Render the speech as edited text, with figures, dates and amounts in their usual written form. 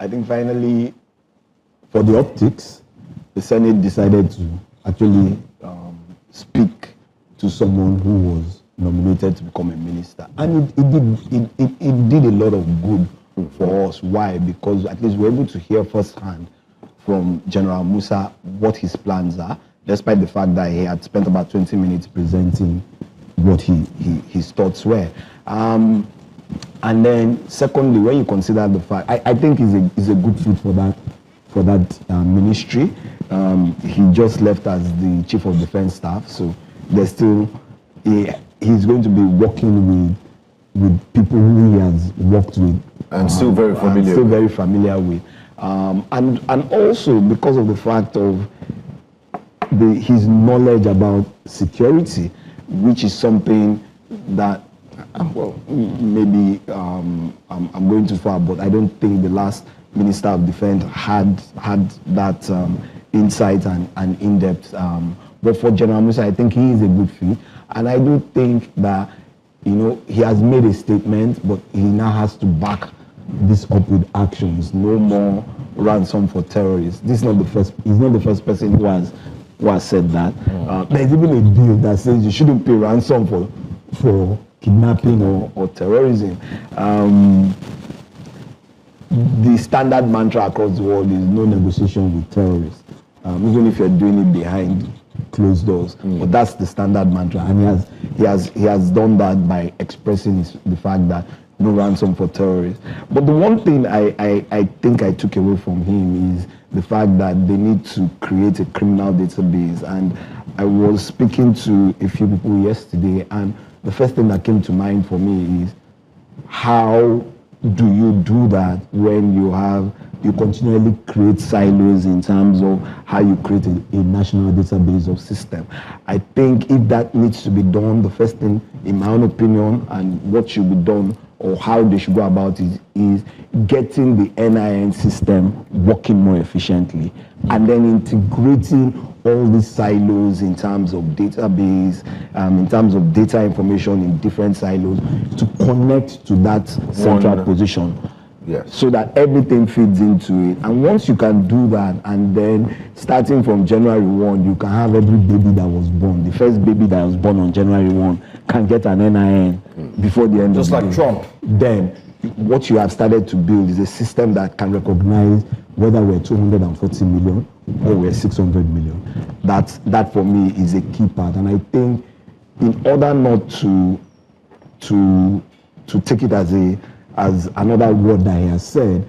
think finally, for the optics, the Senate decided to actually speak to someone who was nominated to become a minister. And it did a lot of good for us. Why? Because at least we're able to hear firsthand from General Musa what his plans are, despite the fact that he had spent about 20 minutes presenting what his thoughts were. And then secondly, when you consider the fact, I think he's a good fit for that ministry. He just left as the Chief of Defense Staff, so there's still, he's going to be working with people who he has worked with. And still very familiar with. And also because of the fact of his knowledge about security, which is something that, well, maybe I'm going too far, but I don't think the last Minister of Defense had that insight and in-depth. But for General Musa, I think he is a good fit. And I do think that, he has made a statement, but he now has to back this up with actions. No more ransom for terrorists. He's not the first person who has said that. There's even a bill that says you shouldn't pay ransom for kidnapping or terrorism. The standard mantra across the world is no negotiation with terrorists, even if you're doing it behind closed doors. But that's the standard mantra, and he has done that by expressing the fact that no ransom for terrorists. But the one thing I think I took away from him is the fact that they need to create a criminal database. And I was speaking to a few people yesterday, and the first thing that came to mind for me is, how do you do that when you continually create silos in terms of how you create a national database of system? I think if that needs to be done, the first thing, in my own opinion, and what should be done or how they should go about it, is getting the NIN system working more efficiently, and then integrating all these silos in terms of database, in terms of data information in different silos to connect to that central position. Yes. So that everything feeds into it. And once you can do that, and then starting from January 1, you can have every baby that was born. The first baby that was born on January 1 can get an NIN before the end of the day. Just like Trump. Then what you have started to build is a system that can recognize whether we're 240 million or we're 600 million. That for me is a key part. And I think in order not to take it as another word that he has said,